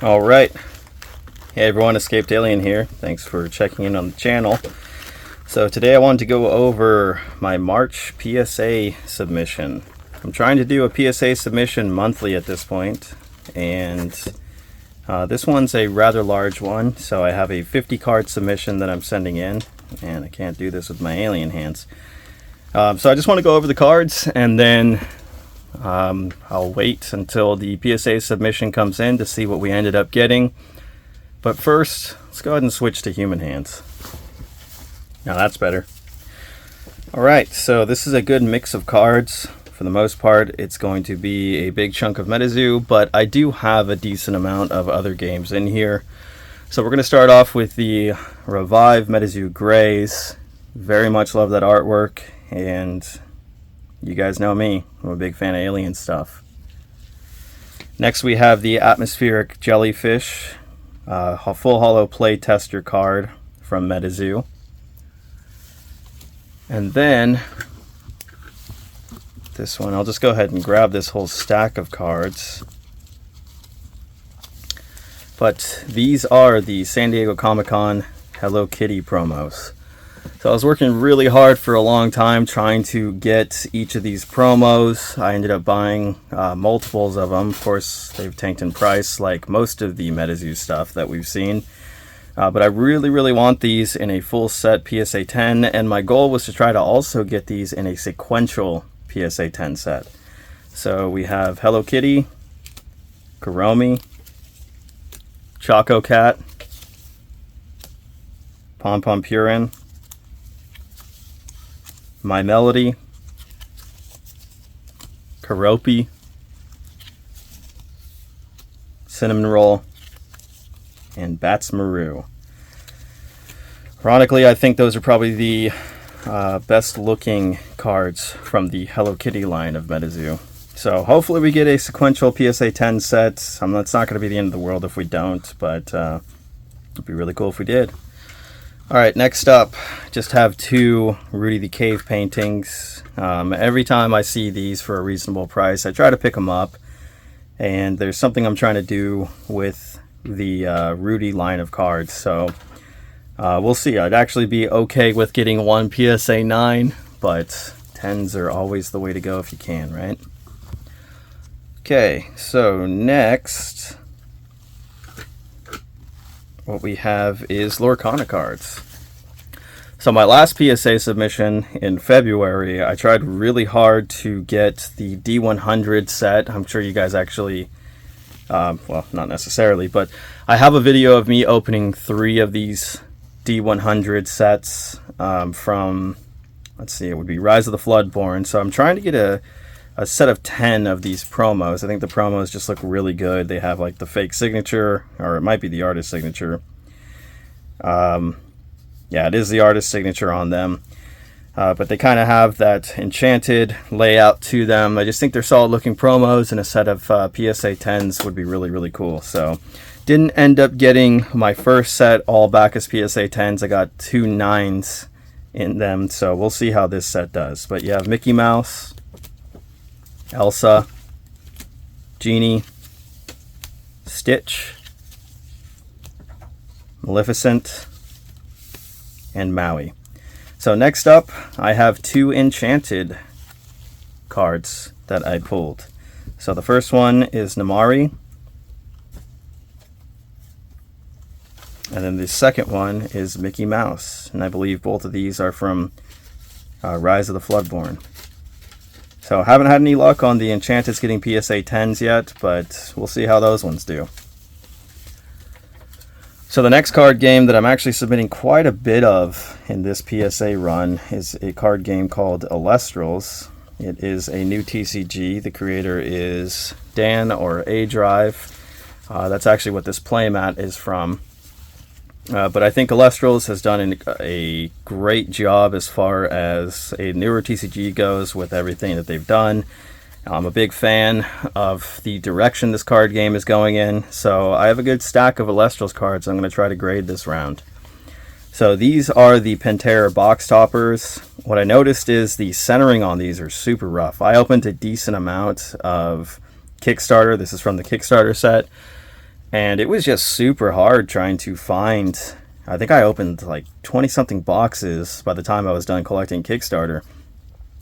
All right. Hey everyone, Escaped Alien here. Thanks for checking in on the channel. So today I wanted to go over my March PSA submission. I'm trying to do a PSA submission monthly at this point, and this one's a rather large one. So I have a 50 card submission that I'm sending in, and I can't do this with my alien hands. So I just want to go over the cards, and then I'll wait until the PSA submission comes in to see what we ended up getting. But first, let's go ahead and switch to human hands. Now that's better. Alright, so this is a good mix of cards. For the most part, it's going to be a big chunk of Metazoo, but I do have a decent amount of other games in here. So we're going to start off with the Revive Metazoo Greys. Very much love that artwork, and you guys know me. I'm a big fan of alien stuff. Next we have the Atmospheric Jellyfish, a full holo play tester card from Metazoo. And then this one, I'll just go ahead and grab this whole stack of cards. But these are the San Diego Comic-Con Hello Kitty promos. So I was working really hard for a long time trying to get each of these promos. I ended up buying multiples of them. Of course, they've tanked in price like most of the Metazoo stuff that we've seen. But I really want these in a full set PSA 10, and my goal was to try to also get these in a sequential PSA 10 set. So we have Hello Kitty, Kuromi, Choco Cat, Pom Pom Purin, My Melody, Karopi, Cinnamon Roll, and Bats Maru. Ironically, I think those are probably the best looking cards from the Hello Kitty line of Metazoo. So hopefully we get a sequential PSA 10 set. It's not going to be the end of the world if we don't, but it'd be really cool if we did. Alright, next up, just have two Rudy the Cave paintings. Every time I see these for a reasonable price, I try to pick them up. And there's something I'm trying to do with the Rudy line of cards. So we'll see. I'd actually be okay with getting one PSA 9, but 10s are always the way to go if you can, right? Okay, so next, what we have is Lorcana cards. So my last PSA submission in February, I tried really hard to get the D100 set. I'm sure you guys actually, well, not necessarily, but I have a video of me opening 3 of these D100 sets from, let's see, it would be Rise of the Floodborn. So I'm trying to get a set of 10 of these promos. I think the promos just look really good. They have like the fake signature, or it might be the artist signature. Yeah, it is the artist signature on them. But they kind of have that enchanted layout to them. I just think they're solid looking promos, and a set of PSA 10s would be really cool. So didn't end up getting my first set all back as PSA 10s. I got 2 9s in them, so we'll see how this set does. But you have Mickey Mouse, Elsa, Genie, Stitch, Maleficent, and Maui. So next up, I have 2 enchanted cards that I pulled. So the first one is Namari, and then the second one is Mickey Mouse, and I believe both of these are from Rise of the Floodborn. So haven't had any luck on the enchanteds getting PSA 10s yet, but we'll see how those ones do. So the next card game that I'm actually submitting quite a bit of in this PSA run is a card game called Elestrals. It is a new TCG. The creator is Dan or A Drive. That's actually what this playmat is from. But I think Elestrals has done a great job as far as a newer TCG goes with everything that they've done. I'm a big fan of the direction this card game is going in, so I have a good stack of Elestrals cards I'm going to try to grade this round. So these are the Pantera box toppers. What I noticed is the centering on these are super rough. I opened a decent amount of Kickstarter. This is from the Kickstarter set. And it was just super hard trying to find. I think I opened like 20 something boxes by the time I was done collecting Kickstarter.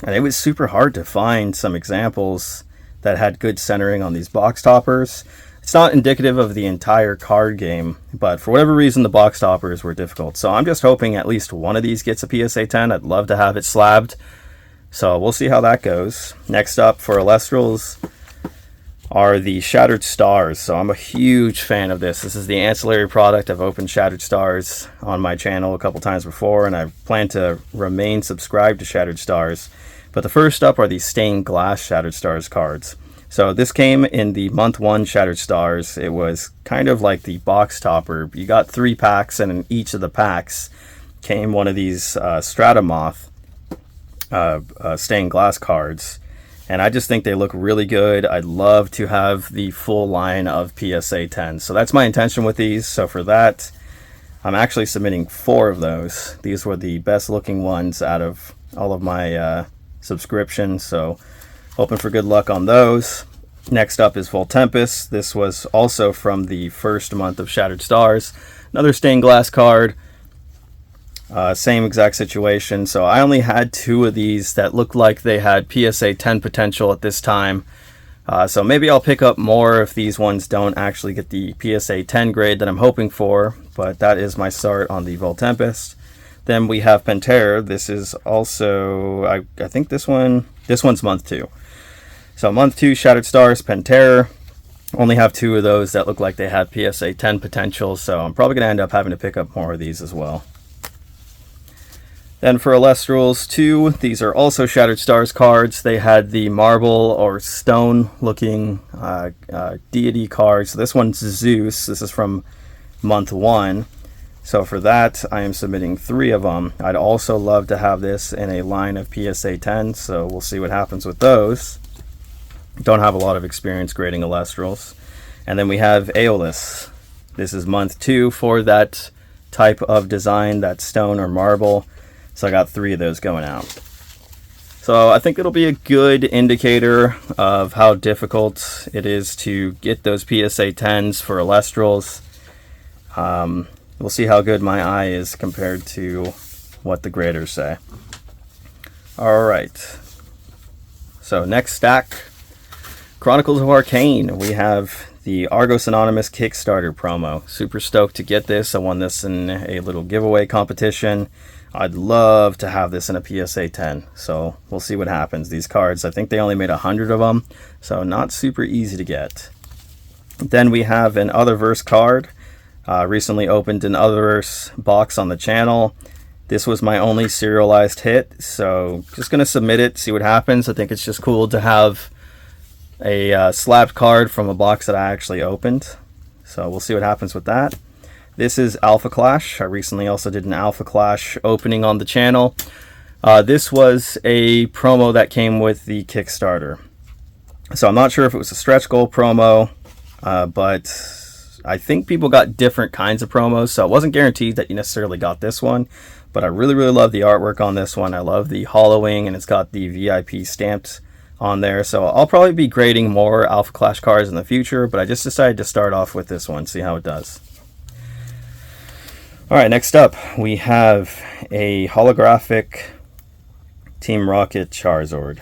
And it was super hard to find some examples that had good centering on these box toppers. It's not indicative of the entire card game, but for whatever reason, the box toppers were difficult. So I'm just hoping at least one of these gets a PSA 10. I'd love to have it slabbed. So we'll see how that goes. Next up for Elestrals are the Shattered Stars. So I'm a huge fan of this. This is the ancillary product. I've opened Shattered Stars on my channel a couple times before, and I plan to remain subscribed to Shattered Stars. But the first up are the stained glass Shattered Stars cards. So this came in the month 1 Shattered Stars. It was kind of like the box topper. You got 3 packs, and in each of the packs came one of these Stratamoth stained glass cards. And I just think they look really good. I'd love to have the full line of PSA 10. So that's my intention with these. So for that, I'm actually submitting 4 of those. These were the best looking ones out of all of my subscriptions. So hoping for good luck on those. Next up is Voltempest. This was also from the first month of Shattered Stars. Another stained glass card. Same exact situation. So I only had 2 of these that looked like they had PSA 10 potential at this time. So maybe I'll pick up more if these ones don't actually get the PSA 10 grade that I'm hoping for. But that is my start on the Voltempest. Then we have Pantera. This is also, I think this one's month 2. So month 2 Shattered Stars, Pantera. Only have 2 of those that look like they have PSA 10 potential. So I'm probably going to end up having to pick up more of these as well. Then for Elestrals 2, these are also Shattered Stars cards. They had the marble or stone looking deity cards. So this one's Zeus. This is from month 1. So for that, I am submitting 3 of them. I'd also love to have this in a line of PSA 10, so we'll see what happens with those. Don't have a lot of experience grading Elestrals. And then we have Aeolus. This is month 2 for that type of design, that stone or marble. So I got 3 of those going out. So I think it'll be a good indicator of how difficult it is to get those PSA 10s for Elestrals. We'll see how good my eye is compared to what the graders say. Alright. So next stack, Chronicles of Arcane. We have the Argos Anonymous Kickstarter promo. Super stoked to get this. I won this in a little giveaway competition. I'd love to have this in a PSA 10, so we'll see what happens. These cards, I think they only made 100 of them, so not super easy to get. Then we have an Otherverse card. Recently opened an Otherverse box on the channel. This was my only serialized hit, so just going to submit it, see what happens. I think it's just cool to have a slabbed card from a box that I actually opened, so we'll see what happens with that. This is Alpha Clash. I recently also did an Alpha Clash opening on the channel. This was a promo that came with the Kickstarter. So I'm not sure if it was a stretch goal promo, but I think people got different kinds of promos, so it wasn't guaranteed that you necessarily got this one. But I really, really love the artwork on this one. I love the hollowing, and it's got the VIP stamped on there. So I'll probably be grading more Alpha Clash cards in the future, but I just decided to start off with this one, see how it does. Alright, next up, we have a holographic Team Rocket Charizard.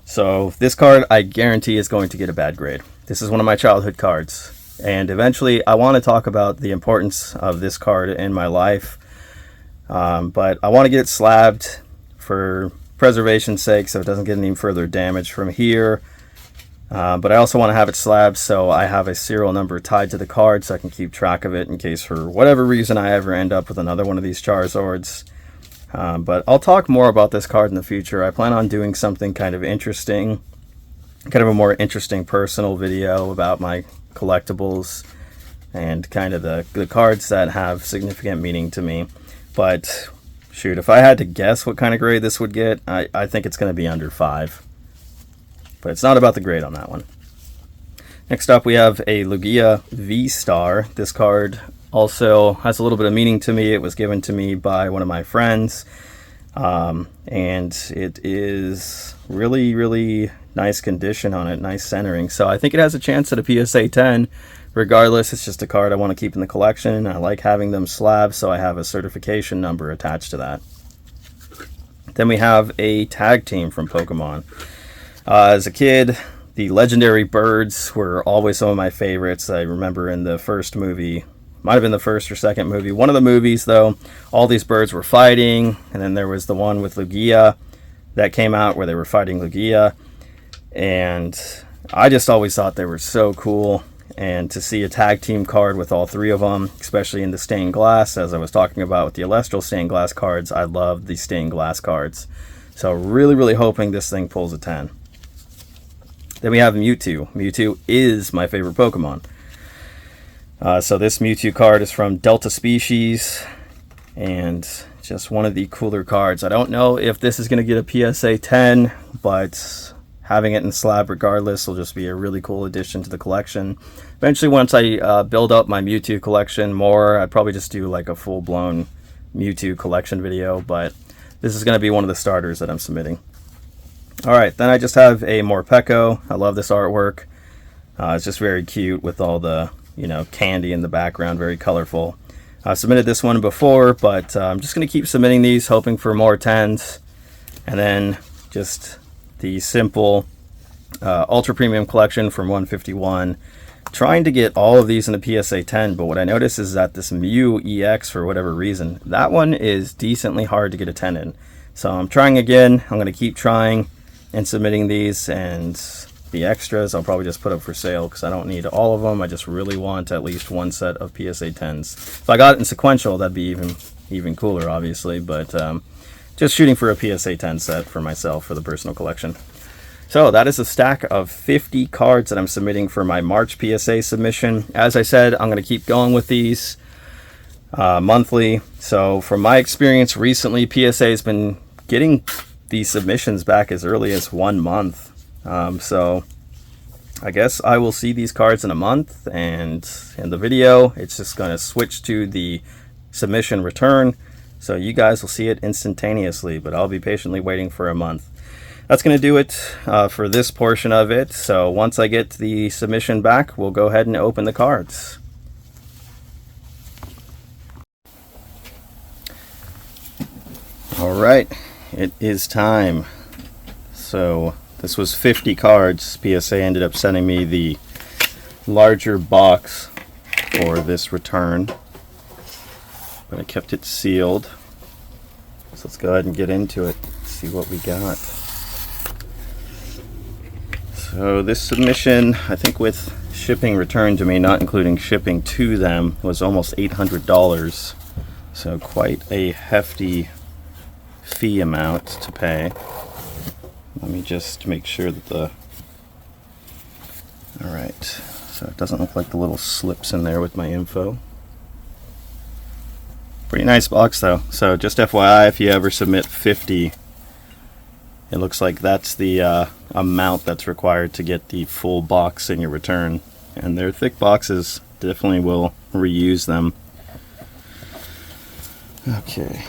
So this card, I guarantee, is going to get a bad grade. This is one of my childhood cards. And eventually, I want to talk about the importance of this card in my life. But I want to get it slabbed for preservation's sake, so it doesn't get any further damage from here. But I also want to have it slabbed so I have a serial number tied to the card so I can keep track of it in case for whatever reason I ever end up with another one of these Charizards. But I'll talk more about this card in the future. I plan on doing something kind of interesting, kind of a more interesting personal video about my collectibles and kind of the cards that have significant meaning to me. But shoot, if I had to guess what kind of grade this would get, I think it's going to be under 5. But it's not about the grade on that one. Next up, we have a Lugia V-Star. This card also has a little bit of meaning to me. It was given to me by one of my friends. and it is really nice condition on it, nice centering. So I think it has a chance at a PSA 10. Regardless, it's just a card I want to keep in the collection. I like having them slabs, so I have a certification number attached to that. Then we have a tag team from Pokemon. As a kid, the legendary birds were always some of my favorites. I remember in the first movie, might have been the first or second movie, one of the movies though, all these birds were fighting, and then there was the one with Lugia that came out where they were fighting Lugia, and I just always thought they were so cool. And to see a tag team card with all three of them, especially in the stained glass, as I was talking about with the Elestral stained glass cards, I love the stained glass cards. So really hoping this thing pulls a 10. Then we have Mewtwo. Mewtwo is my favorite Pokemon. So this Mewtwo card is from Delta Species, and just one of the cooler cards. I don't know if this is going to get a PSA 10, but having it in slab regardless will just be a really cool addition to the collection. Eventually, once I build up my Mewtwo collection more, I'd probably just do like a full-blown Mewtwo collection video, but this is going to be one of the starters that I'm submitting. Alright, then I just have a Morpeko. I love this artwork. It's just very cute with all the, you know, candy in the background, very colorful. I submitted this one before, but I'm just going to keep submitting these, hoping for more 10s. And then just the simple Ultra Premium collection from 151. Trying to get all of these in the PSA 10, but what I noticed is that this Mew EX, for whatever reason, that one is decently hard to get a 10 in. So I'm trying again. I'm going to keep trying and submitting these, and the extras I'll probably just put up for sale because I don't need all of them. I just really want at least one set of PSA 10s. If I got it in sequential, that'd be even cooler, obviously, but just shooting for a PSA 10 set for myself for the personal collection. So that is a stack of 50 cards that I'm submitting for my March PSA submission. As I said, I'm going to keep going with these monthly. So from my experience recently, PSA has been getting these submissions back as early as 1 month. So I guess I will see these cards in a month, and in the video it's just going to switch to the submission return. So you guys will see it instantaneously, but I'll be patiently waiting for a month. That's going to do it for this portion of it. So once I get the submission back, we'll go ahead and open the cards. All right, it is time. So this was 50 cards. PSA ended up sending me the larger box for this return, but I kept it sealed. So let's go ahead and get into it, see what we got. So this submission, I think with shipping returned to me, not including shipping to them, was almost $800. So quite a hefty fee amount to pay. Let me just make sure that the... Alright, so it doesn't look like the little slips in there with my info. Pretty nice box though. So just FYI, if you ever submit 50, it looks like that's the amount that's required to get the full box in your return. And they're thick boxes, definitely will reuse them. Okay,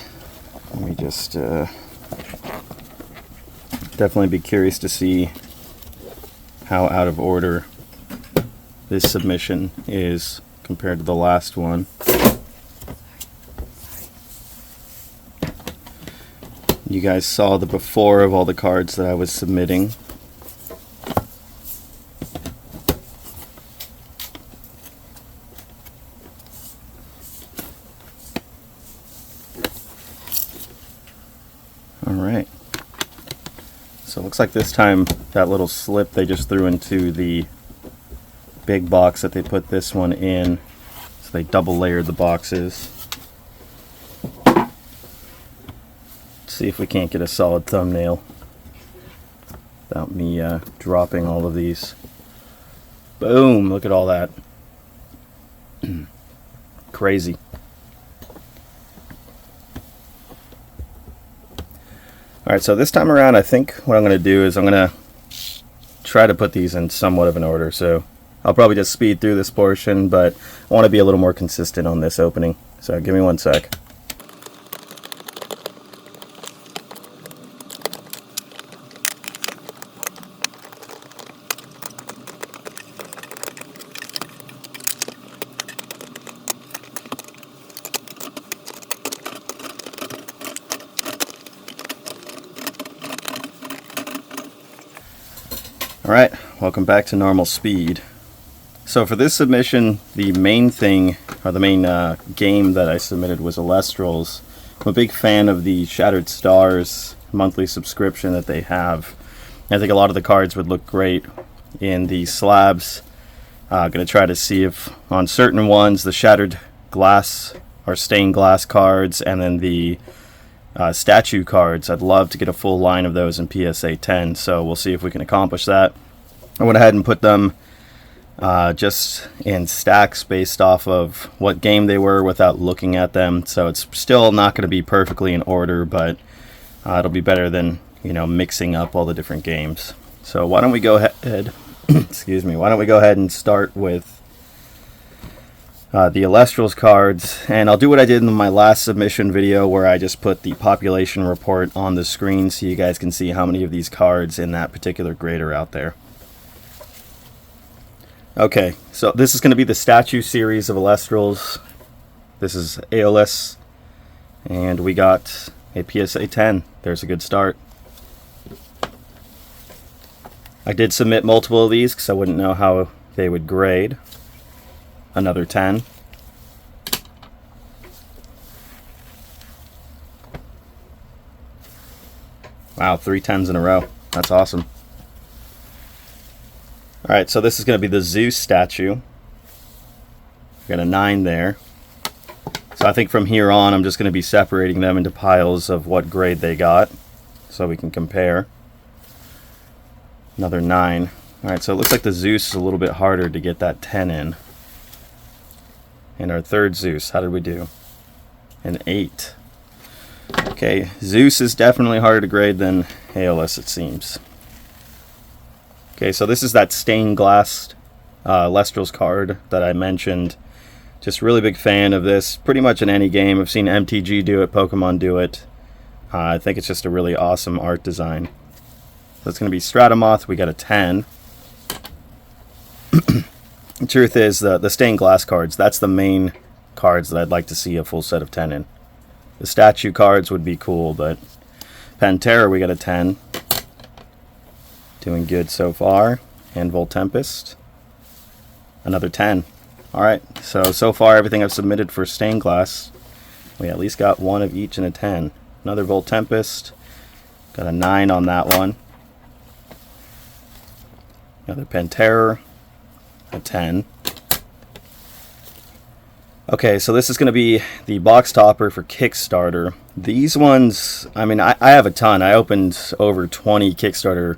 let me just definitely be curious to see how out of order this submission is compared to the last one. You guys saw the before of all the cards that I was submitting. Alright. So it looks like this time that little slip they just threw into the big box that they put this one in. So they double layered the boxes. See if we can't get a solid thumbnail without me dropping all of these. Boom! Look at all that. Crazy. Alright, so this time around I think what I'm going to do is I'm going to try to put these in somewhat of an order. So I'll probably just speed through this portion, but I want to be a little more consistent on this opening. So give me one sec. Alright, welcome back to normal speed. So for this submission, the main thing, or the main game that I submitted was Elestrals. I'm a big fan of the Shattered Stars monthly subscription that they have. I think a lot of the cards would look great in the slabs. Going to try to see if on certain ones the Shattered Glass or Stained Glass cards, and then the statue cards, I'd love to get a full line of those in PSA 10, so we'll see if we can accomplish that. I went ahead and put them just in stacks based off of what game they were without looking at them, so it's still not going to be perfectly in order, but it'll be better than, you know, mixing up all the different games. So why don't we go ahead excuse me, why don't we go ahead and start with the Elestrals cards, and I'll do what I did in my last submission video where I just put the population report on the screen so you guys can see how many of these cards in that particular grade are out there. Okay, so this is going to be the statue series of Elestrals. This is Aeolus, and we got a PSA 10. There's a good start. I did submit multiple of these because I wouldn't know how they would grade. Another 10. Wow, 3 10s in a row. That's awesome. Alright, so this is going to be the Zeus statue. Got a 9 there. So I think from here on I'm just going to be separating them into piles of what grade they got, so we can compare. Another 9. Alright, so it looks like the Zeus is a little bit harder to get that 10 in. And our third Zeus, how did we do? An 8. Okay, Zeus is definitely harder to grade than Aeolus, it seems. Okay, so this is that stained glass Elestrals card that I mentioned. Just really big fan of this. Pretty much in any game. I've seen MTG do it, Pokemon do it. I think it's just a really awesome art design. So it's going to be Stratamoth. We got a 10. The truth is, the stained glass cards, that's the main cards that I'd like to see a full set of 10 in. The statue cards would be cool, but Pantera, we got a 10. Doing good so far. And Voltempest, another 10. Alright, so far everything I've submitted for stained glass, we at least got one of each in a 10. Another Voltempest, got a 9 on that one. Another Pantera, a 10. Okay, so this is going to be the box topper for Kickstarter. These ones, I mean, I have a ton. I opened over 20 Kickstarter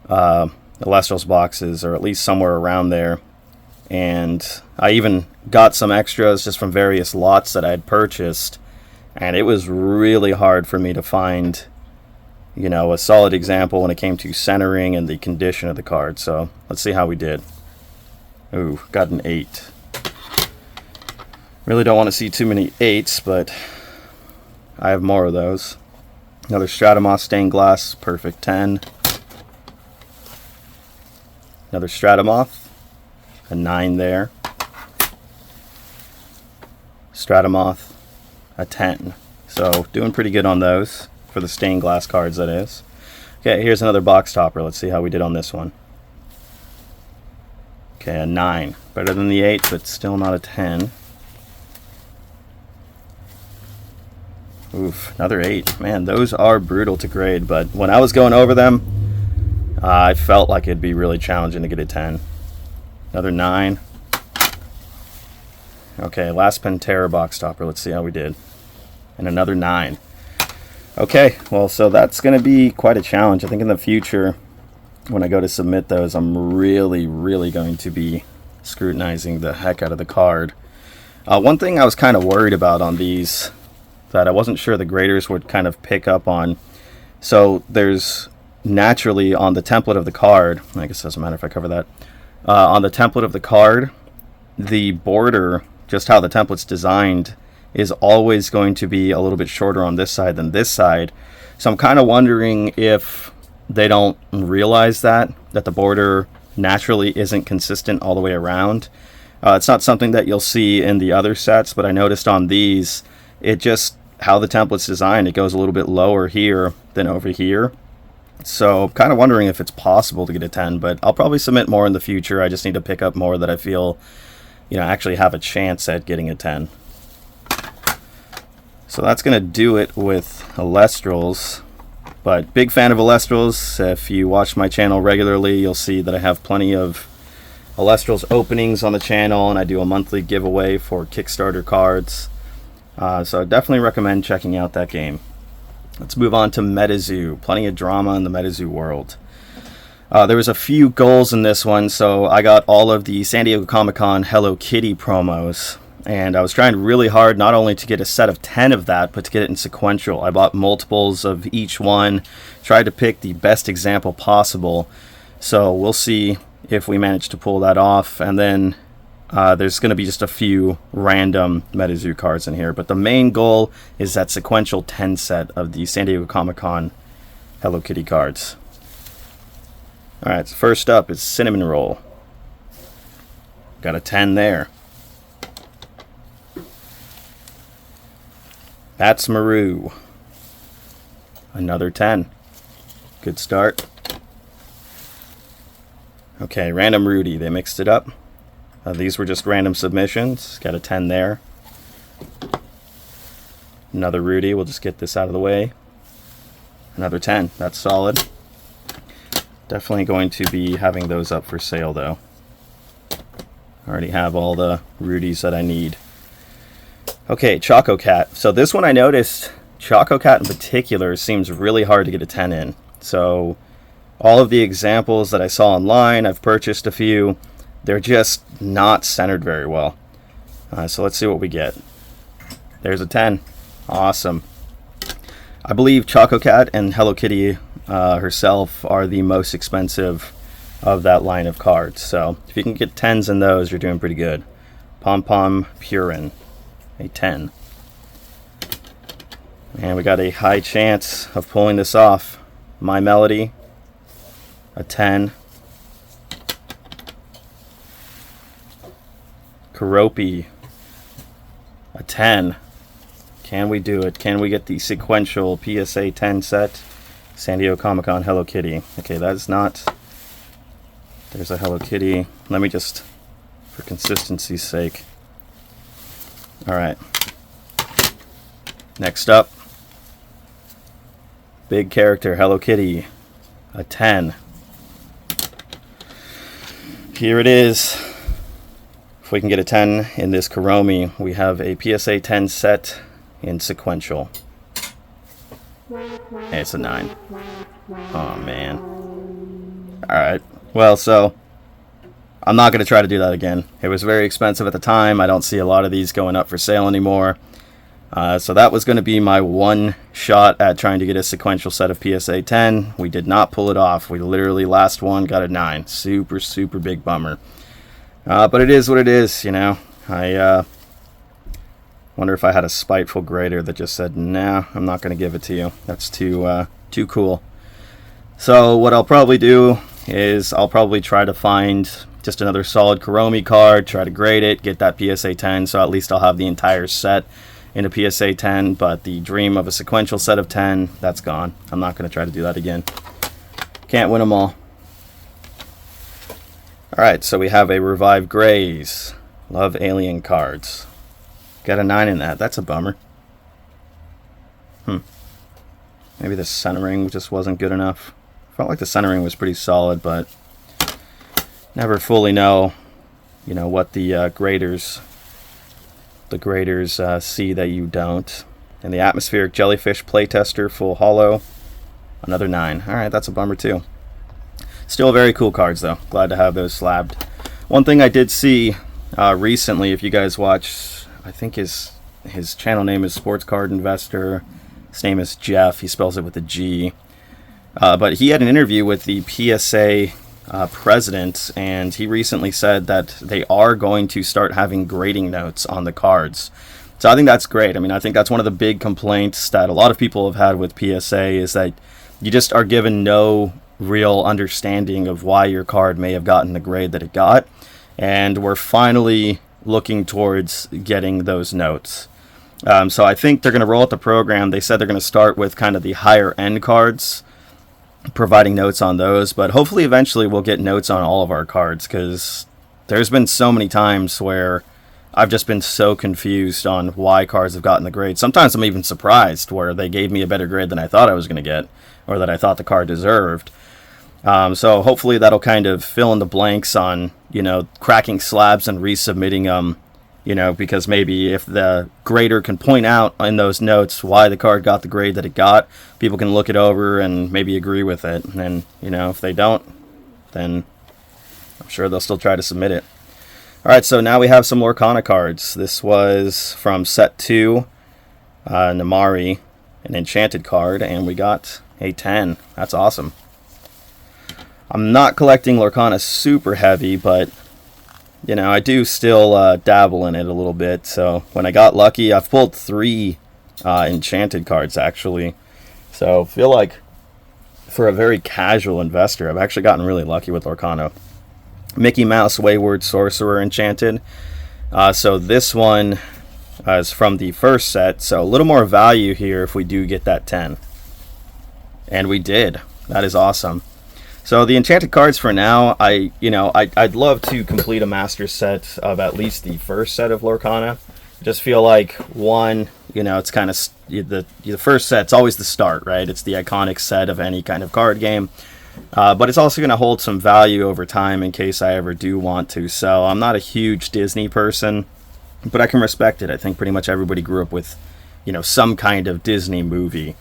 Elestrals boxes, or at least somewhere around there. And I even got some extras just from various lots that I had purchased. And it was really hard for me to find, you know, a solid example when it came to centering and the condition of the card. So let's see how we did. Ooh, got an 8. Really don't want to see too many 8s, but I have more of those. Another Stratamoth stained glass, perfect 10. Another Stratamoth, a 9 there. Stratamoth, a 10. So doing pretty good on those for the stained glass cards, that is. Okay, here's another box topper. Let's see how we did on this one. Okay, a 9. Better than the 8, but still not a 10. Oof, another 8. Man, those are brutal to grade, but when I was going over them, I felt like it'd be really challenging to get a 10. Another 9. Okay, last Pantera box topper. Let's see how we did. And another 9. Okay, well, so that's going to be quite a challenge. I think in the future, when I go to submit those, I'm really going to be scrutinizing the heck out of the card. One thing I was kind of worried about on these that I wasn't sure the graders would kind of pick up on. So there's naturally on the template of the card, I guess it doesn't matter if I cover that, on the template of the card, the border, just how the template's designed, is always going to be a little bit shorter on this side than this side. So I'm kind of wondering if they don't realize that the border naturally isn't consistent all the way around. It's not something that you'll see in the other sets, but I noticed on these, it just, how the template's designed, it goes a little bit lower here than over here. So kind of wondering if it's possible to get a 10, but I'll probably submit more in the future. I just need to pick up more that I feel, actually have a chance at getting a 10. So that's going to do it with Elestrals. But big fan of Elestrals. If you watch my channel regularly, you'll see that I have plenty of Elestrals openings on the channel, and I do a monthly giveaway for Kickstarter cards. So I definitely recommend checking out that game. Let's move on to Metazoo. Plenty of drama in the Metazoo world. There was a few goals in this one, so I got all of the San Diego Comic-Con Hello Kitty promos. And I was trying really hard not only to get a set of 10 of that, but to get it in sequential. I bought multiples of each one, tried to pick the best example possible. So we'll see if we manage to pull that off. And then there's going to be just a few random Metazoo cards in here. But the main goal is that sequential 10 set of the San Diego Comic-Con Hello Kitty cards. Alright, so first up is Cinnamon Roll. Got a 10 there. That's Maru. Another 10. Good start. Okay, Random Rudy. They mixed it up. These were just random submissions. Got a 10 there. Another Rudy. We'll just get this out of the way. Another 10. That's solid. Definitely going to be having those up for sale, though. Already have all the Rudies that I need. Okay, Choco Cat. So this one I noticed, Choco Cat in particular, seems really hard to get a 10 in. So all of the examples that I saw online, I've purchased a few, they're just not centered very well. So let's see what we get. There's a 10. Awesome. I believe Choco Cat and Hello Kitty herself are the most expensive of that line of cards. So if you can get 10s in those, you're doing pretty good. Pom Pom Purin. A 10. And we got a high chance of pulling this off. My Melody, a 10. Karopi, a 10. Can we do it? Can we get the sequential PSA 10 set? San Diego Comic-Con Hello Kitty. Okay, that's not... There's a Hello Kitty. Let me just, for consistency's sake... Alright. Next up. Big character, Hello Kitty. A 10. Here it is. If we can get a 10 in this Kuromi, we have a PSA 10 set in sequential. Hey, it's a 9. Oh, man. Alright. Well, so... I'm not going to try to do that again. It was very expensive at the time. I don't see a lot of these going up for sale anymore. So that was going to be my one shot at trying to get a sequential set of PSA 10. We did not pull it off. We literally, last one, got a 9. Super, super big bummer. But it is what it is, I wonder if I had a spiteful grader that just said, nah, I'm not going to give it to you. That's too cool. So what I'll probably do is I'll probably try to find... just another solid Kuromi card, try to grade it, get that PSA 10, so at least I'll have the entire set in a PSA 10, but the dream of a sequential set of 10, that's gone. I'm not going to try to do that again. Can't win them all. Alright, so we have a Revive Grays. Love Alien cards. Got a 9 in that. That's a bummer. Maybe the centering just wasn't good enough. Felt like the centering was pretty solid, but... never fully know, what the graders see that you don't. And the Atmospheric Jellyfish Playtester Full Hollow, another 9. All right, that's a bummer too. Still very cool cards though. Glad to have those slabbed. One thing I did see recently, if you guys watch, I think his channel name is Sports Card Investor. His name is Jeff. He spells it with a G. But he had an interview with the PSA president, and he recently said that they are going to start having grading notes on the cards. So I think that's great. I mean, I think that's one of the big complaints that a lot of people have had with PSA is that you just are given no real understanding of why your card may have gotten the grade that it got. And we're finally looking towards getting those notes. So I think they're going to roll out the program. They said they're going to start with kind of the higher end cards. providing notes on those, but hopefully eventually we'll get notes on all of our cards, because there's been so many times where I've just been so confused on why cards have gotten the grade. Sometimes I'm even surprised where they gave me a better grade than I thought I was going to get, or that I thought the card deserved. So hopefully that'll kind of fill in the blanks on, cracking slabs and resubmitting them, because maybe if the grader can point out in those notes why the card got the grade that it got, people can look it over and maybe agree with it. And, if they don't, then I'm sure they'll still try to submit it. Alright, so now we have some Lorcana cards. This was from set 2, Namari, an enchanted card, and we got a 10. That's awesome. I'm not collecting Lorcana super heavy, but I do still dabble in it a little bit. So when I got lucky, I've pulled 3 enchanted cards actually. So I feel like for a very casual investor, I've actually gotten really lucky with Lorcana. Mickey Mouse Wayward Sorcerer enchanted. So this one is from the first set, so a little more value here if we do get that 10. And we did. That is awesome. So the enchanted cards for now, I'd love to complete a master set of at least the first set of Lorcana. I just feel like one, it's kind of the first set's always the start, right? It's the iconic set of any kind of card game. But it's also going to hold some value over time in case I ever do want to. So I'm not a huge Disney person, but I can respect it. I think pretty much everybody grew up with, some kind of Disney movie.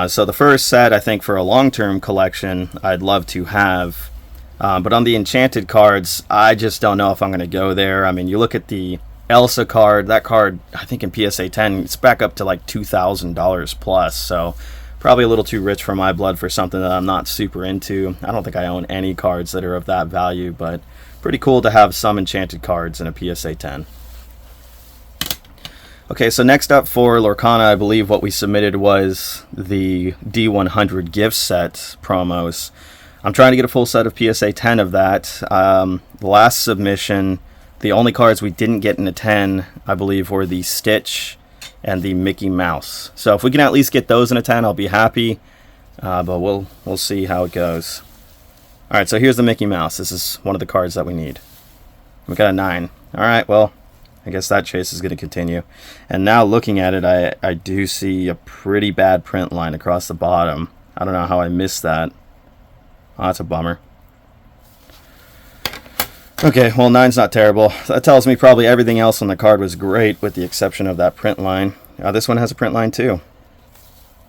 So the first set, I think for a long-term collection, I'd love to have. But on the enchanted cards, I just don't know if I'm going to go there. I mean, you look at the Elsa card, that card, I think in PSA 10, it's back up to like $2,000 plus. So probably a little too rich for my blood for something that I'm not super into. I don't think I own any cards that are of that value, but pretty cool to have some enchanted cards in a PSA 10. Okay, so next up for Lorcana, I believe what we submitted was the D100 gift set promos. I'm trying to get a full set of PSA 10 of that. The last submission, the only cards we didn't get in a 10, I believe, were the Stitch and the Mickey Mouse. So if we can at least get those in a 10, I'll be happy. But we'll see how it goes. Alright, so here's the Mickey Mouse. This is one of the cards that we need. We got a 9. Alright, well, I guess that chase is going to continue. And now looking at it, I do see a pretty bad print line across the bottom. I don't know how I missed that. Oh, that's a bummer. Okay, well, 9's not terrible. That tells me probably everything else on the card was great, with the exception of that print line. This one has a print line too.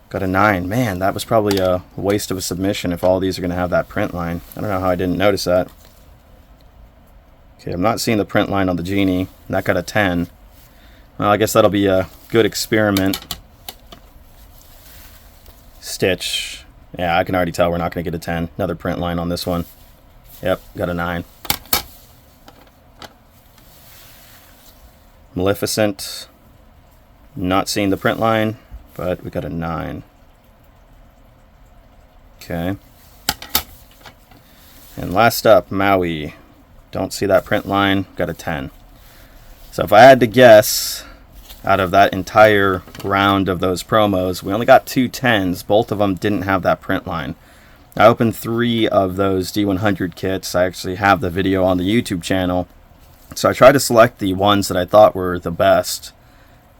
Got a 9. Man, that was probably a waste of a submission if all these are going to have that print line. I don't know how I didn't notice that. Okay, I'm not seeing the print line on the Genie. That got a 10. Well, I guess that'll be a good experiment. Stitch. Yeah, I can already tell we're not going to get a 10. Another print line on this one. Yep, got a 9. Maleficent. Not seeing the print line, but we got a 9. Okay. And last up, Maui. Don't see that print line, got a 10. So if I had to guess, out of that entire round of those promos, we only got 2 10s. Both of them didn't have that print line. I opened 3 of those D100 kits. I actually have the video on the YouTube channel. So I tried to select the ones that I thought were the best.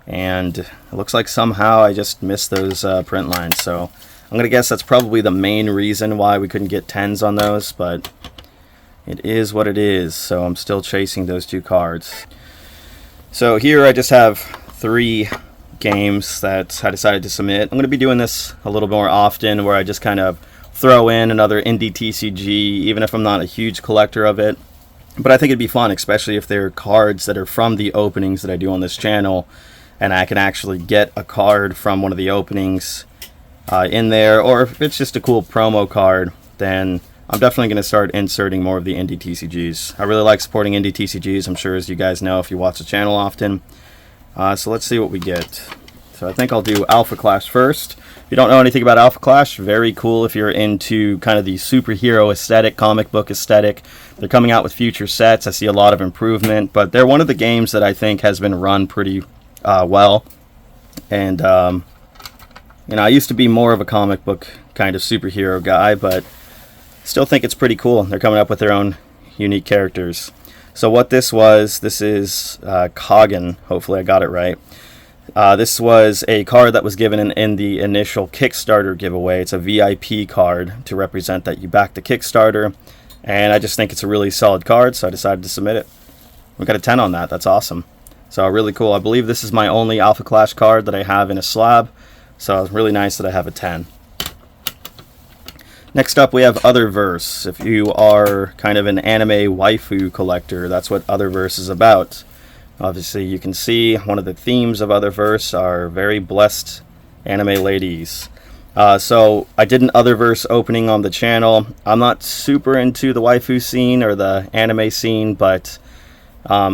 And it looks like somehow I just missed those print lines. So I'm going to guess that's probably the main reason why we couldn't get 10s on those. But it is what it is. So I'm still chasing those 2 cards. So here I just have 3 games that I decided to submit. I'm going to be doing this a little more often, where I just kind of throw in another indie TCG, even if I'm not a huge collector of it. But I think it'd be fun, especially if they're cards that are from the openings that I do on this channel, and I can actually get a card from one of the openings in there, or if it's just a cool promo card, then I'm definitely going to start inserting more of the indie TCGs. I really like supporting indie TCGs, I'm sure, as you guys know if you watch the channel often. So let's see what we get. So I think I'll do Alpha Clash first. If you don't know anything about Alpha Clash, very cool if you're into kind of the superhero aesthetic, comic book aesthetic. They're coming out with future sets. I see a lot of improvement, but they're one of the games that I think has been run pretty well. And You know, I used to be more of a comic book kind of superhero guy, but still think it's pretty cool. They're coming up with their own unique characters. So what this is Coggan. Hopefully I got it right. This was a card that was given in the initial Kickstarter giveaway. It's a VIP card to represent that you backed the Kickstarter. And I just think it's a really solid card, so I decided to submit it. We got a 10 on that. That's awesome. So really cool. I believe this is my only Alpha Clash card that I have in a slab. So it's really nice that I have a 10. Next up, we have Otherverse. If you are kind of an anime waifu collector, that's what Otherverse is about. Obviously, you can see one of the themes of Otherverse are very blessed anime ladies. So I did an Otherverse opening on the channel. I'm not super into the waifu scene or the anime scene, but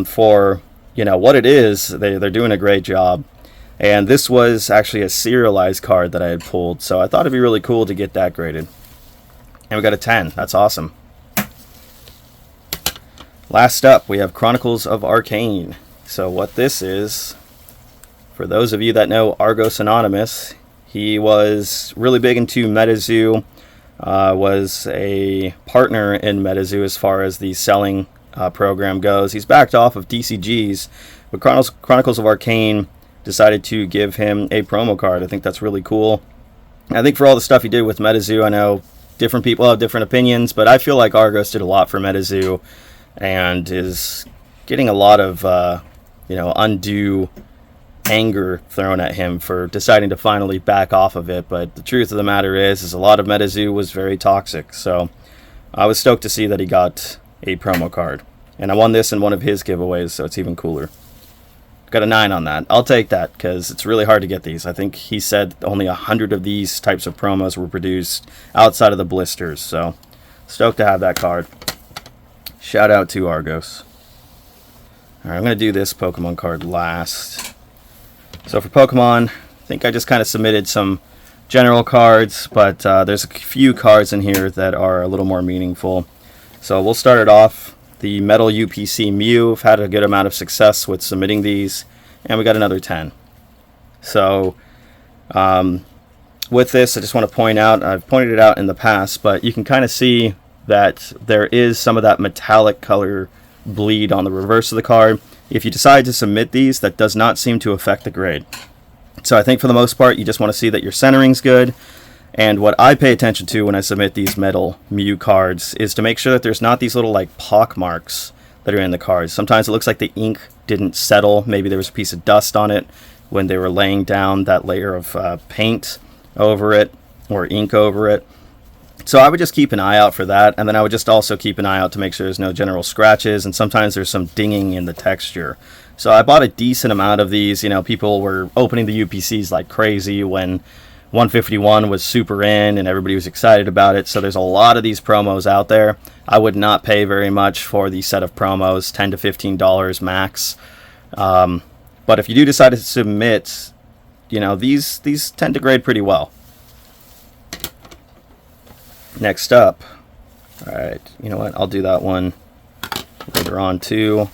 for what it is, they're doing a great job. And this was actually a serialized card that I had pulled, so I thought it'd be really cool to get that graded. And we got a 10. That's awesome. Last up, we have Chronicles of Arcane. So what this is, for those of you that know Argos Anonymous, he was really big into Metazoo, was a partner in Metazoo as far as the selling program goes. He's backed off of DCGs, but Chronicles of Arcane decided to give him a promo card. I think that's really cool. I think for all the stuff he did with Metazoo, I know different people have different opinions, but I feel like Argos did a lot for Metazoo and is getting a lot of undue anger thrown at him for deciding to finally back off of it. But the truth of the matter is a lot of Metazoo was very toxic. So I was stoked to see that he got a promo card. And I won this in one of his giveaways, so it's even cooler. Got a 9 on that. I'll take that because it's really hard to get these. I think he said only 100 of these types of promos were produced outside of the blisters. So stoked to have that card. Shout out to Argos. Alright, I'm going to do this Pokemon card last. So for Pokemon, I think I just kind of submitted some general cards, but there's a few cards in here that are a little more meaningful. So we'll start it off. The Metal UPC Mew. I've had a good amount of success with submitting these, and we got another 10. So with this, I just want to point out, I've pointed it out in the past, but you can kind of see that there is some of that metallic color bleed on the reverse of the card. If you decide to submit these, that does not seem to affect the grade. So I think for the most part, you just want to see that your centering's good. And what I pay attention to when I submit these Metal Mew cards is to make sure that there's not these little like pock marks that are in the cards. Sometimes it looks like the ink didn't settle. Maybe there was a piece of dust on it when they were laying down that layer of paint over it or ink over it. So I would just keep an eye out for that, and then I would just also keep an eye out to make sure there's no general scratches, and sometimes there's some dinging in the texture. So I bought a decent amount of these. People were opening the UPCs like crazy when 151 was super in and everybody was excited about it. So there's a lot of these promos out there. I would not pay very much for the set of promos, $10 to $15 max. But if you do decide to submit, these tend to grade pretty well. Next up, alright, you know what, I'll do that one later on too.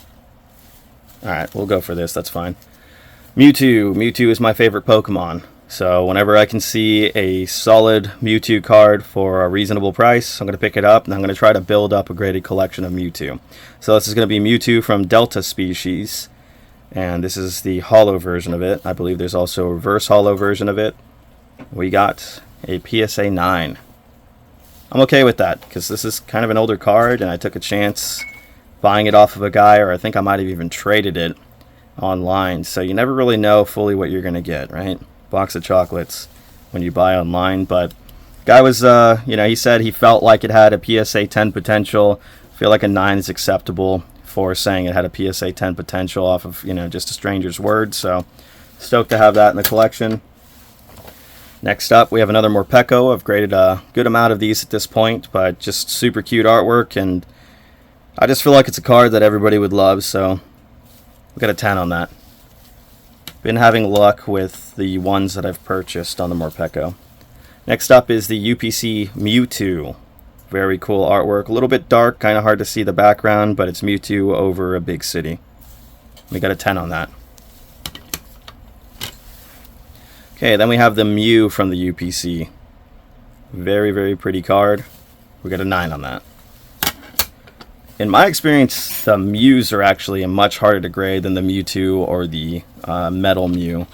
Alright, we'll go for this, that's fine. Mewtwo. Mewtwo is my favorite Pokemon. So whenever I can see a solid Mewtwo card for a reasonable price, I'm going to pick it up and I'm going to try to build up a graded collection of Mewtwo. So this is going to be Mewtwo from Delta Species. And this is the holo version of it. I believe there's also a reverse holo version of it. We got a PSA 9. I'm okay with that because this is kind of an older card and I took a chance buying it off of a guy, or I think I might have even traded it online. So you never really know fully what you're going to get, right? Box of chocolates when you buy online. But guy was, he said he felt like it had a PSA 10 potential. I feel like a 9 is acceptable for saying it had a PSA 10 potential off of, just a stranger's word. So stoked to have that in the collection. Next up, we have another Morpeko. I've graded a good amount of these at this point, but just super cute artwork, and I just feel like it's a card that everybody would love, so we got a 10 on that. Been having luck with the ones that I've purchased on the Morpeko. Next up is the UPC Mewtwo. Very cool artwork. A little bit dark, kind of hard to see the background, but it's Mewtwo over a big city. We got a 10 on that. Okay, then we have the Mew from the UPC. Very, very pretty card. We got a 9 on that. In my experience, the Mews are actually much harder to grade than the Mewtwo or the Metal Mew.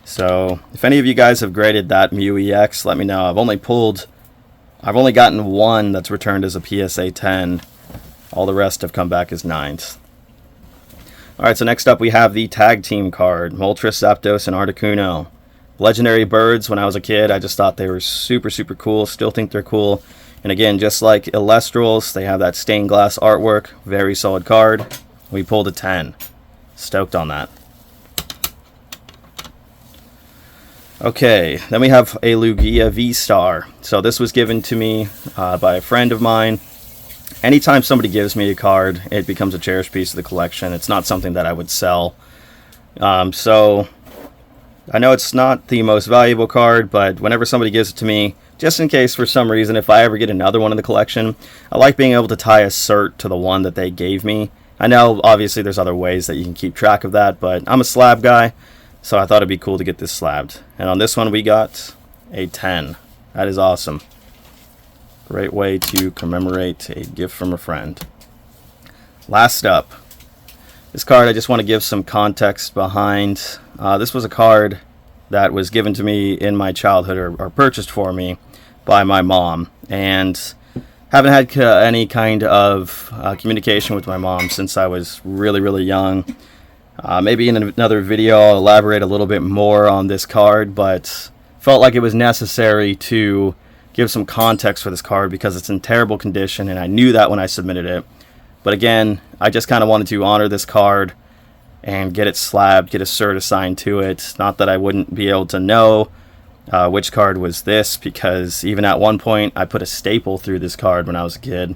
So, if any of you guys have graded that Mew EX, let me know. I've only gotten one that's returned as a PSA 10. All the rest have come back as 9s. Alright, so next up we have the Tag Team card. Moltres, Zapdos, and Articuno. Legendary birds, when I was a kid, I just thought they were super, super cool. Still think they're cool. And again, just like Elestrals, they have that stained glass artwork. Very solid card. We pulled a 10. Stoked on that. Okay, then we have a Lugia V-Star. So this was given to me by a friend of mine. Anytime somebody gives me a card, it becomes a cherished piece of the collection. It's not something that I would sell. So I know it's not the most valuable card, but whenever somebody gives it to me, just in case for some reason, if I ever get another one in the collection, I like being able to tie a cert to the one that they gave me. I know, obviously, there's other ways that you can keep track of that, but I'm a slab guy, so I thought it'd be cool to get this slabbed. And on this one, we got a 10. That is awesome. Great way to commemorate a gift from a friend. Last up, this card I just want to give some context behind. This was a card that was given to me in my childhood, or purchased for me by my mom, and haven't had any kind of communication with my mom since I was really, really young. Maybe in another video I'll elaborate a little bit more on this card, but felt like it was necessary to give some context for this card because it's in terrible condition, and I knew that when I submitted it. But again, I just kind of wanted to honor this card and get it slabbed, get a cert assigned to it. Not that I wouldn't be able to know which card was this, because even at one point I put a staple through this card when I was a kid.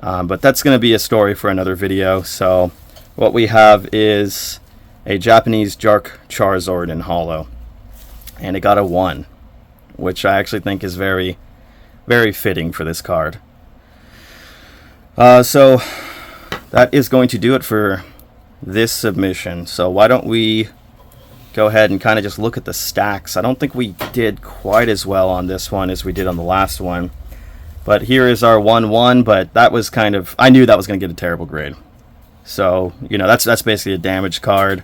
But that's going to be a story for another video. So what we have is a Japanese Jark Charizard in holo, and it got a 1, which I actually think is very, very fitting for this card. So that is going to do it for this submission. So why don't we go ahead and kind of just look at the stacks. I don't think we did quite as well on this one as we did on the last one. But here is our 1-1, but that was kind of, I knew that was going to get a terrible grade. So, you know, that's basically a damage card.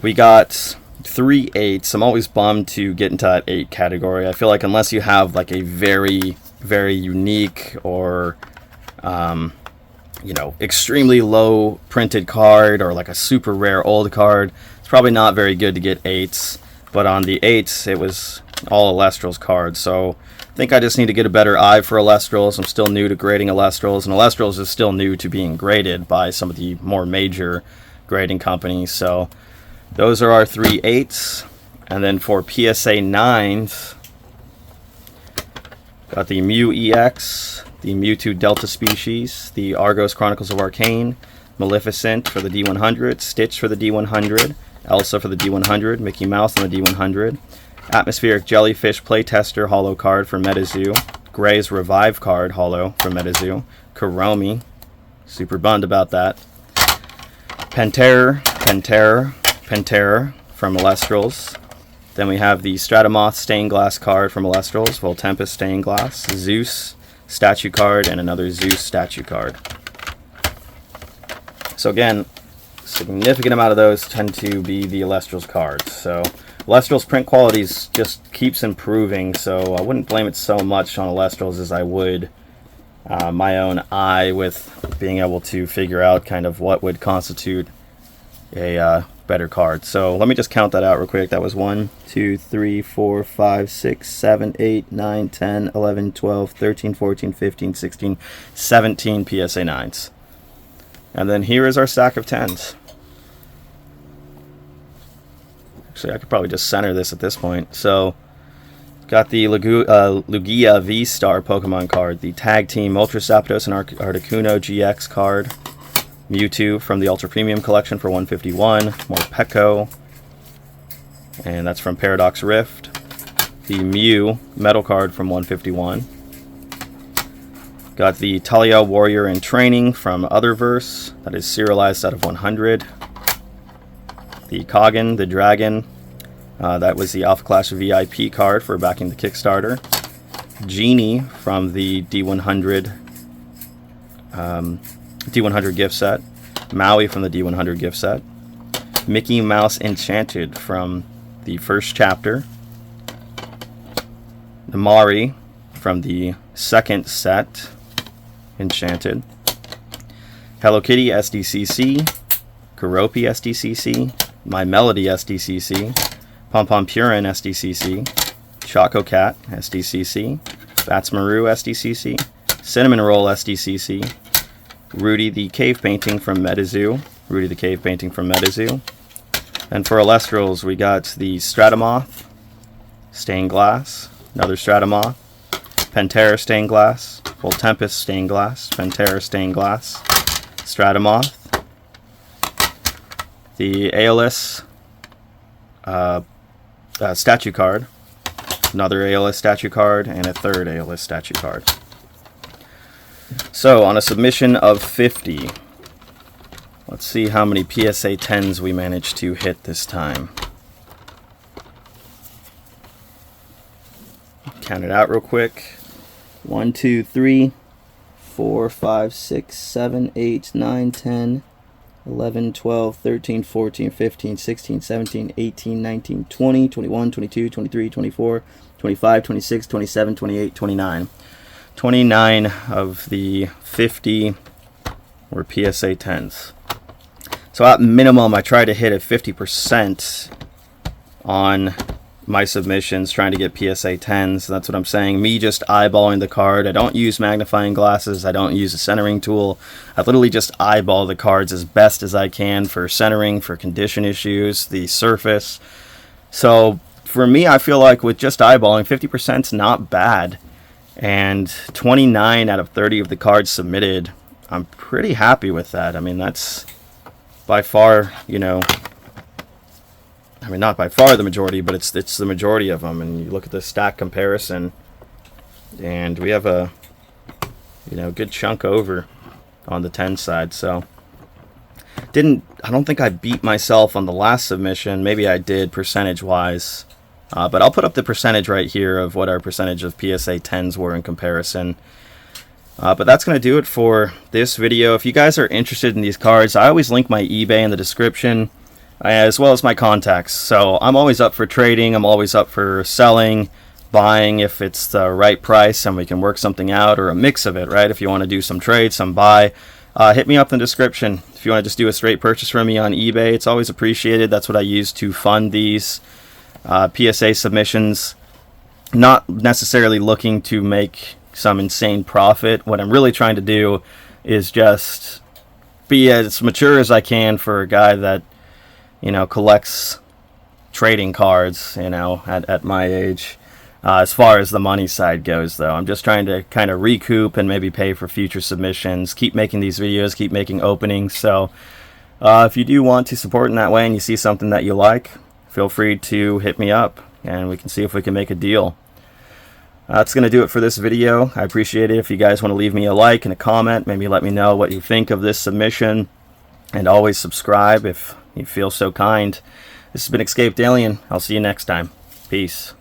We got 3 8s. I'm always bummed to get into that 8 category. I feel like unless you have like a very, very unique or you know, extremely low printed card or like a super rare old card, it's probably not very good to get 8s. But on the 8s, it was all Elestrals cards. So I think I just need to get a better eye for Elestrals. I'm still new to grading Elestrals, and Elestrals is still new to being graded by some of the more major grading companies. So those are our 3 8s. And then for PSA 9s, got the Mew EX, the Mewtwo Delta Species, the Argos Chronicles of Arcane, Maleficent for the D100, Stitch for the D100, Elsa for the D100, Mickey Mouse on the D100, Atmospheric Jellyfish Playtester Holo card for Metazoo, Gray's Revive card Holo for Metazoo, Kuromi, super bummed about that, Pantera from Elestrals. Then we have the Stratamoth Stained Glass card from Elestrals, Voltempest Stained Glass, Zeus statue card, and another Zeus statue card. So again, significant amount of those tend to be the Elestrals cards. So Elestrals print qualities just keeps improving, so I wouldn't blame it so much on Elestrals as I would my own eye with being able to figure out kind of what would constitute a better card. So let me just count that out real quick. That was 1, 2, 3, 4, 5, 6, 7, 8, 9, 10, 11, 12, 13, 14, 15, 16, 17 PSA 9s. And then here is our stack of 10s. Actually, I could probably just center this at this point. So got the Lugia V-Star Pokemon card, the Tag Team Moltres, Zapdos, and Articuno GX card, Mewtwo from the Ultra Premium Collection for 151, Morpeko, and that's from Paradox Rift, the Mew Metal card from 151, got the Talia Warrior in Training from Otherverse, that is serialized out of 100, the Kogan, the Dragon, That was the Alpha Clash VIP card for backing the Kickstarter. Genie from the D100 gift set. Maui from the D100 gift set. Mickey Mouse Enchanted from the first chapter. The Mari from the second set, Enchanted. Hello Kitty SDCC. Keroppi SDCC. My Melody SDCC. Pom Pom Purin SDCC. Choco Cat SDCC. Bats Maru SDCC. Cinnamon Roll SDCC. Rudy the Cave Painting from Metazoo. Rudy the Cave Painting from Metazoo. And for Elestrals, we got the Stratomoth, Stained Glass, another Stratomoth, Pantera Stained Glass, Tempest Stained Glass, Pantera Stained Glass, Stratomoth, the ALS statue card, another ALS statue card, and a third ALS statue card. So, on a submission of 50, let's see how many PSA 10s we managed to hit this time. Count it out real quick. 1, 2, 3, 4, 5, 6, 7, 8, 9, 10, 11, 12, 13, 14, 15, 16, 17, 18, 19, 20, 21, 22, 23, 24, 25, 26, 27, 28, 29. 29 of the 50 were PSA 10s. So at minimum, I try to hit a 50% on my submissions, trying to get PSA 10s. That's what I'm saying. Me just eyeballing the card. I don't use magnifying glasses. I don't use a centering tool. I literally just eyeball the cards as best as I can for centering, for condition issues, the surface. So for me, I feel like with just eyeballing, 50% is not bad. And 29 out of 30 of the cards submitted, I'm pretty happy with that. I mean, that's by far, you know, I mean, not by far the majority, but it's the majority of them. And you look at the stack comparison, and we have a, you know, good chunk over on the 10 side. So I don't think I beat myself on the last submission. Maybe I did percentage wise, but I'll put up the percentage right here of what our percentage of PSA 10s were in comparison. But that's going to do it for this video. If you guys are interested in these cards, I always link my eBay in the description, as well as my contacts. So I'm always up for trading. I'm always up for selling, buying if it's the right price and we can work something out, or a mix of it, right? If you want to do some trade, some buy, hit me up in the description. If you want to just do a straight purchase from me on eBay, it's always appreciated. That's what I use to fund these PSA submissions. Not necessarily looking to make some insane profit. What I'm really trying to do is just be as mature as I can for a guy that, you know, collects trading cards, you know, at my age. As far as the money side goes, though, I'm just trying to kind of recoup and maybe pay for future submissions, keep making these videos, keep making openings. So if you do want to support in that way and you see something that you like, feel free to hit me up and we can see if we can make a deal. That's going to do it for this video. I appreciate it if you guys want to leave me a like and a comment. Maybe let me know what you think of this submission. And always subscribe if you feel so kind. This has been Escaped Alien. I'll see you next time. Peace.